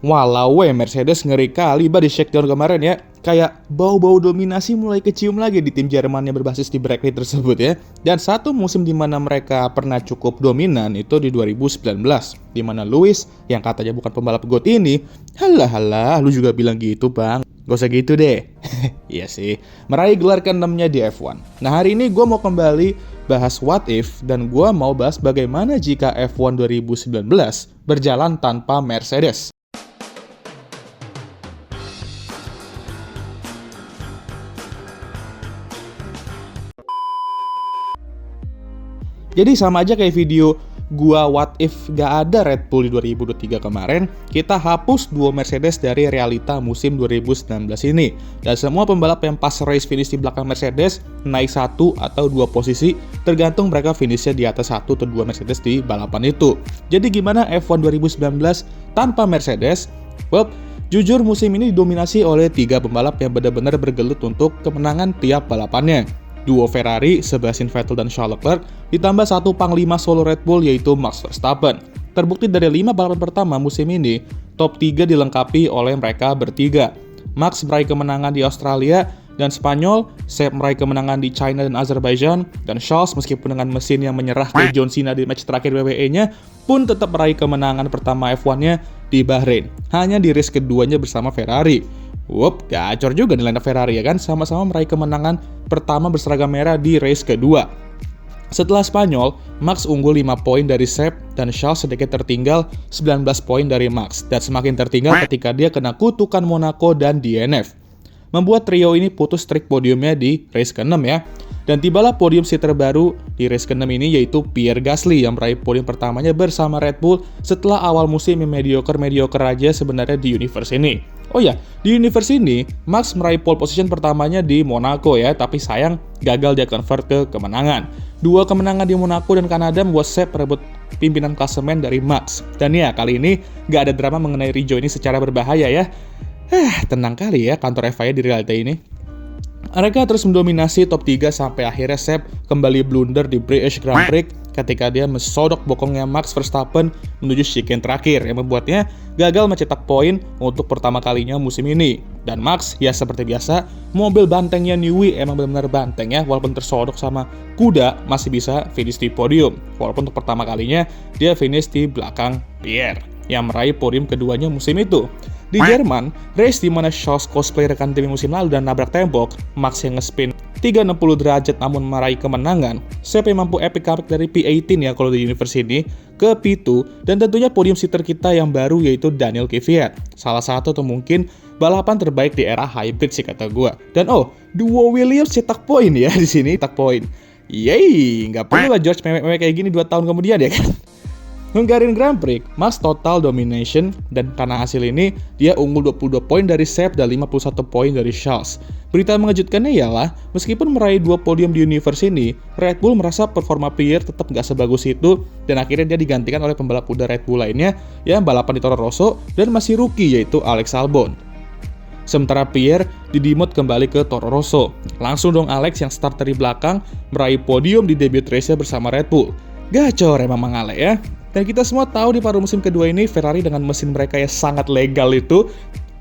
Walau Mercedes ngeri kali di shakedown kemarin ya. Kayak bau-bau dominasi mulai kecium lagi di tim Jerman yang berbasis di Brackley tersebut ya. Dan satu musim di mana mereka pernah cukup dominan itu di 2019. Di mana Lewis yang katanya bukan pembalap GOAT ini, halah, lu juga bilang gitu bang. Gak usah gitu deh. Iya sih, meraih gelar ke-6-nya di F1. Nah hari ini gue mau kembali bahas what if, dan gue mau bahas bagaimana jika F1 2019 berjalan tanpa Mercedes. Jadi sama aja kayak video gua what if gak ada Red Bull di 2023 kemarin, kita hapus duo Mercedes dari realita musim 2019 ini. Dan semua pembalap yang pas race finish di belakang Mercedes naik 1 atau 2 posisi, tergantung mereka finishnya di atas 1 atau 2 Mercedes di balapan itu. Jadi gimana F1 2019 tanpa Mercedes? Well, jujur musim ini didominasi oleh 3 pembalap yang benar-benar bergelut untuk kemenangan tiap balapannya. Duo Ferrari, Sebastian Vettel dan Charles Leclerc, ditambah satu panglima solo Red Bull yaitu Max Verstappen. Terbukti dari 5 balapan pertama musim ini, top 3 dilengkapi oleh mereka bertiga. Max meraih kemenangan di Australia dan Spanyol, Seb meraih kemenangan di China dan Azerbaijan, dan Charles meskipun dengan mesin yang menyerah ke John Cena di match terakhir WWE-nya, pun tetap meraih kemenangan pertama F1-nya di Bahrain, hanya di race keduanya bersama Ferrari. Gacor juga nih lineup Ferrari ya kan, sama-sama meraih kemenangan pertama berseragam merah di race kedua. Setelah Spanyol, Max unggul 5 poin dari Seb dan Charles sedikit tertinggal 19 poin dari Max, dan semakin tertinggal ketika dia kena kutukan Monaco dan DNF. Membuat trio ini putus streak podiumnya di race ke-6 ya. Dan tibalah podium si terbaru di race ke-6 ini yaitu Pierre Gasly yang meraih podium pertamanya bersama Red Bull setelah awal musim yang mediocre aja sebenarnya di universe ini. Oh ya, di universe ini Max meraih pole position pertamanya di Monaco ya, tapi sayang gagal dia convert ke kemenangan. 2 kemenangan di Monaco dan Kanada membuat Seb merebut pimpinan klasemen dari Max. Dan ya, kali ini gak ada drama mengenai Rijo ini secara berbahaya ya. Tenang kali ya kantor FIA di realita ini. Mereka terus mendominasi top 3 sampai akhirnya Seb kembali blunder di British Grand Prix ketika dia mesodok bokongnya Max Verstappen menuju chicane terakhir yang membuatnya gagal mencetak poin untuk pertama kalinya musim ini. Dan Max, ya seperti biasa, mobil bantengnya Newey emang benar-benar banteng ya, walaupun tersodok sama kuda masih bisa finish di podium. Walaupun untuk pertama kalinya dia finish di belakang Pierre yang meraih podium keduanya musim itu. Di Jerman, race di mana Charles cosplay rekan tim musim lalu dan nabrak tembok, Max yang nge-spin 360 derajat namun meraih kemenangan, Seb yang mampu epic comeback dari P18 ya kalau di universe ini, ke P2, dan tentunya podium sitter kita yang baru yaitu Daniel Kvyat. Salah satu atau mungkin balapan terbaik di era hybrid sih kata gue. Dan duo Williams cetak poin ya di sini, cetak poin. Yeay, nggak perlu lah George mewek-mewek kayak gini 2 tahun kemudian ya kan. Hungarian Grand Prix, Max total domination, dan karena hasil ini, dia unggul 22 poin dari Seb dan 51 poin dari Charles. Berita mengejutkannya ialah, meskipun meraih 2 podium di universe ini, Red Bull merasa performa Pierre tetap nggak sebagus itu, dan akhirnya dia digantikan oleh pembalap muda Red Bull lainnya, yang balapan di Toro Rosso, dan masih rookie yaitu Alex Albon. Sementara Pierre didimut kembali ke Toro Rosso. Langsung dong Alex yang start dari belakang, meraih podium di debut race-nya bersama Red Bull. Gacor emang Mang Ale ya. Dan kita semua tahu di paruh musim kedua ini Ferrari dengan mesin mereka yang sangat legal itu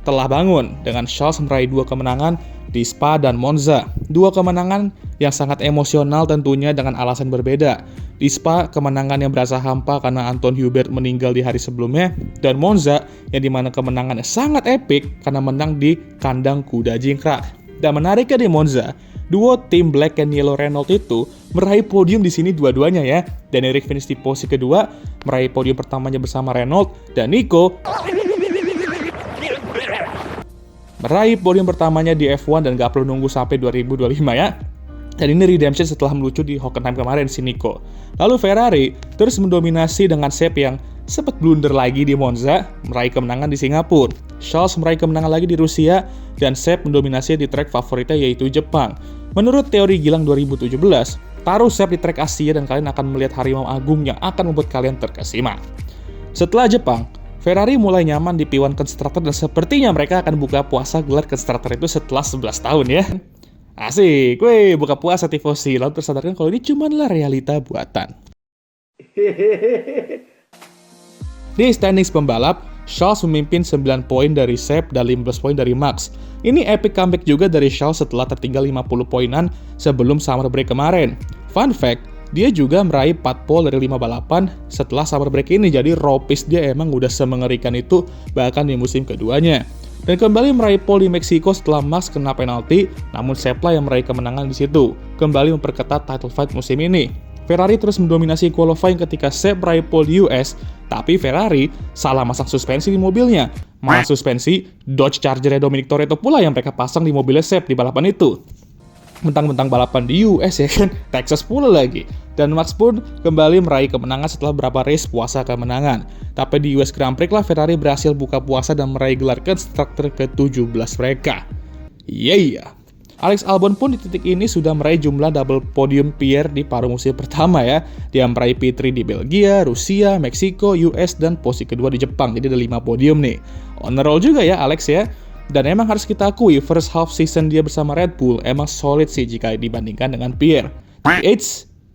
telah bangun dengan Charles meraih 2 kemenangan di Spa dan Monza. 2 kemenangan yang sangat emosional tentunya dengan alasan berbeda. Di Spa, kemenangan yang berasa hampa karena Anton Hubert meninggal di hari sebelumnya, dan Monza yang dimana kemenangannya sangat epik karena menang di kandang kuda jingkrak. Dan menariknya di Monza, duo tim Black and Yellow Renault itu meraih podium di sini dua-duanya ya. Dan Eric finish di posisi kedua, meraih podium pertamanya bersama Renault, dan Nico meraih podium pertamanya di F1 dan gak perlu nunggu sampai 2025 ya. Dan ini redemption setelah melucu di Hockenheim kemarin si Nico. Lalu Ferrari terus mendominasi dengan Seb yang sempat blunder lagi di Monza, meraih kemenangan di Singapura. Charles meraih kemenangan lagi di Rusia, dan Seb mendominasi di track favoritnya yaitu Jepang. Menurut teori Gilang 2017, taruh Seb di track Asia dan kalian akan melihat harimau agung yang akan membuat kalian terkesima. Setelah Jepang, Ferrari mulai nyaman di P1 Constructor dan sepertinya mereka akan buka puasa gelar Constructor itu setelah 11 tahun ya. Asik, buka puasa tifosi, lalu tersadarkan kalau ini cumanlah realita buatan. Di standings pembalap, Charles memimpin 9 poin dari Seb dan 15 poin dari Max. Ini epic comeback juga dari Charles setelah tertinggal 50 poinan sebelum summer break kemarin. Fun fact, dia juga meraih 4 pole dari 5 balapan setelah summer break ini, jadi raw pace dia emang udah semengerikan itu bahkan di musim keduanya. Dan kembali meraih pole di Meksiko setelah Max kena penalti, namun Sepla yang meraih kemenangan di situ, kembali memperketat title fight musim ini. Ferrari terus mendominasi qualifying ketika Seb meraih pole di US, tapi Ferrari salah masang suspensi di mobilnya. Malah suspensi Dodge Charger Dominic Toretto pula yang mereka pasang di mobilnya Seb di balapan itu. Mentang-mentang balapan di US ya kan, Texas pula lagi. Dan Max pun kembali meraih kemenangan setelah beberapa race puasa kemenangan. Tapi di US Grand Prix lah Ferrari berhasil buka puasa dan meraih gelar konstruktor ke-17 mereka. Yeah. Alex Albon pun di titik ini sudah meraih jumlah double podium Pierre di paruh musim pertama ya. Dia meraih P3 di Belgia, Rusia, Meksiko, US, dan posisi kedua di Jepang. Jadi ada 5 podium nih. On the roll juga ya Alex ya. Dan emang harus kita akui, first half season dia bersama Red Bull emang solid sih jika dibandingkan dengan Pierre. Tapi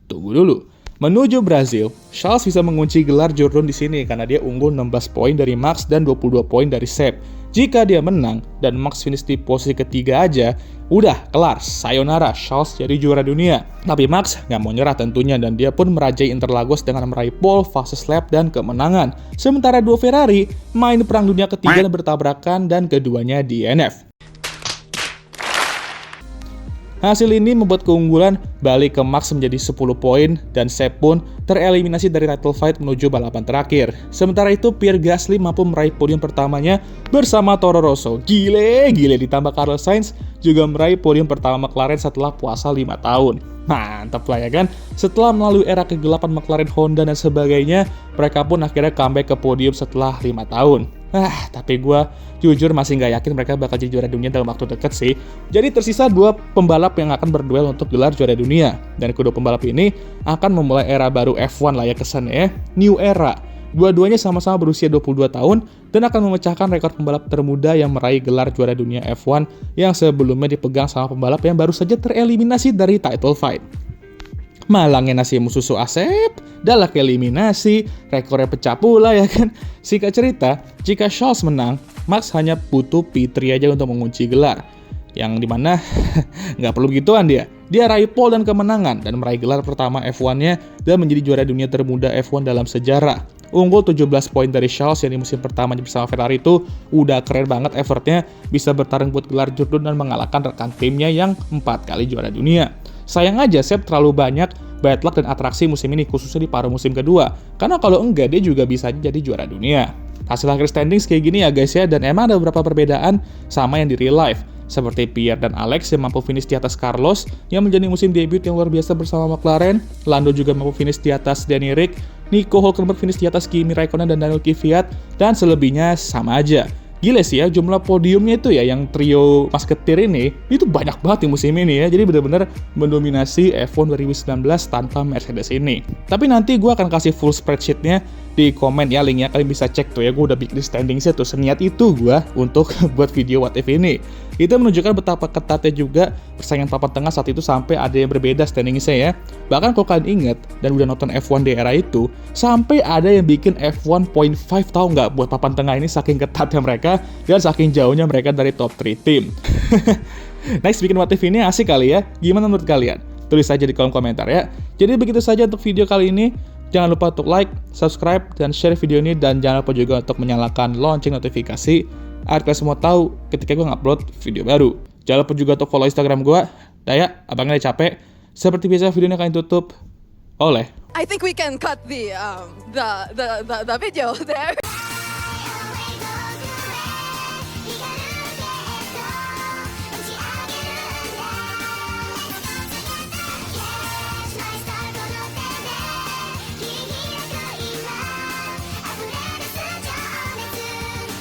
tunggu dulu. Menuju Brazil, Charles bisa mengunci gelar Jordan di sini karena dia unggul 16 poin dari Max dan 22 poin dari Seb. Jika dia menang dan Max finish di posisi ketiga aja, udah kelar, sayonara, Charles jadi juara dunia. Tapi Max nggak mau nyerah tentunya dan dia pun merajai Interlagos dengan meraih pole, fastest lap, dan kemenangan. Sementara dua Ferrari main perang dunia ketiga dan bertabrakan dan keduanya DNF. Hasil ini membuat keunggulan balik ke Max menjadi 10 poin dan Seb pun tereliminasi dari title fight menuju balapan terakhir. Sementara itu Pierre Gasly mampu meraih podium pertamanya bersama Toro Rosso. Gile ditambah Carlos Sainz juga meraih podium pertama McLaren setelah puasa 5 tahun. Mantap lah ya kan. Setelah melalui era kegelapan McLaren, Honda dan sebagainya, mereka pun akhirnya comeback ke podium setelah 5 tahun. Tapi gue jujur masih nggak yakin mereka bakal jadi juara dunia dalam waktu dekat sih. Jadi tersisa 2 pembalap yang akan berduel untuk gelar juara dunia. Dan kedua pembalap ini akan memulai era baru F1 lah ya kesannya ya. New era. Dua-duanya sama-sama berusia 22 tahun dan akan memecahkan rekor pembalap termuda yang meraih gelar juara dunia F1 yang sebelumnya dipegang sama pembalap yang baru saja tereliminasi dari title fight. Malangnya nasi mususu Asep, dalak eliminasi, rekornya pecah pula ya kan. Singkat cerita, jika Charles menang, Max hanya butuh P3 aja untuk mengunci gelar. Yang dimana nggak perlu begituan dia. Dia raih pole dan kemenangan dan meraih gelar pertama F1-nya dan menjadi juara dunia termuda F1 dalam sejarah. Unggul 17 poin dari Charles yang di musim pertamanya bersama Ferrari itu udah keren banget effortnya, bisa bertarung buat gelar Jordan dan mengalahkan rekan timnya yang 4 kali juara dunia. Sayang aja Seb terlalu banyak bad luck dan atraksi musim ini khususnya di paruh musim kedua, karena kalau enggak dia juga bisa jadi juara dunia. Hasil akhir standings kayak gini ya guys ya, dan emang ada beberapa perbedaan sama yang di real life. Seperti Pierre dan Alex yang mampu finish di atas Carlos yang menjadi musim debut yang luar biasa bersama McLaren. Lando juga mampu finish di atas Danny Rick, Nico Hülkenberg finish di atas Kimi Raikkonen dan Daniel Kvyat, dan selebihnya sama aja. Gila sih ya, jumlah podiumnya itu ya, yang trio masketir ini, itu banyak banget di musim ini ya. Jadi benar-benar mendominasi F1 2019 tanpa Mercedes ini. Tapi nanti gue akan kasih full spreadsheet-nya di komen ya, linknya kalian bisa cek tuh ya. Gue udah bikin standing-nya tuh, seniat itu gue untuk buat video What If ini. Itu menunjukkan betapa ketatnya juga persaingan papan tengah saat itu sampai ada yang berbeda standing-nya ya. Bahkan kalau kalian ingat dan udah nonton F1 di era itu, sampai ada yang bikin F1.5 tahu nggak buat papan tengah ini, saking ketatnya mereka dan saking jauhnya mereka dari top 3 tim. Next bikin What If ini asik kali ya. Gimana menurut kalian? Tulis aja di kolom komentar ya. Jadi begitu saja untuk video kali ini. Jangan lupa untuk like, subscribe, dan share video ini. Dan jangan lupa juga untuk menyalakan lonceng notifikasi agar kalian semua tahu ketika gue ngupload video baru. Jangan lupa juga untuk follow Instagram gue. Daya, abangnya udah capek. Seperti biasa video ini akan tutup oleh I think we can cut the video there.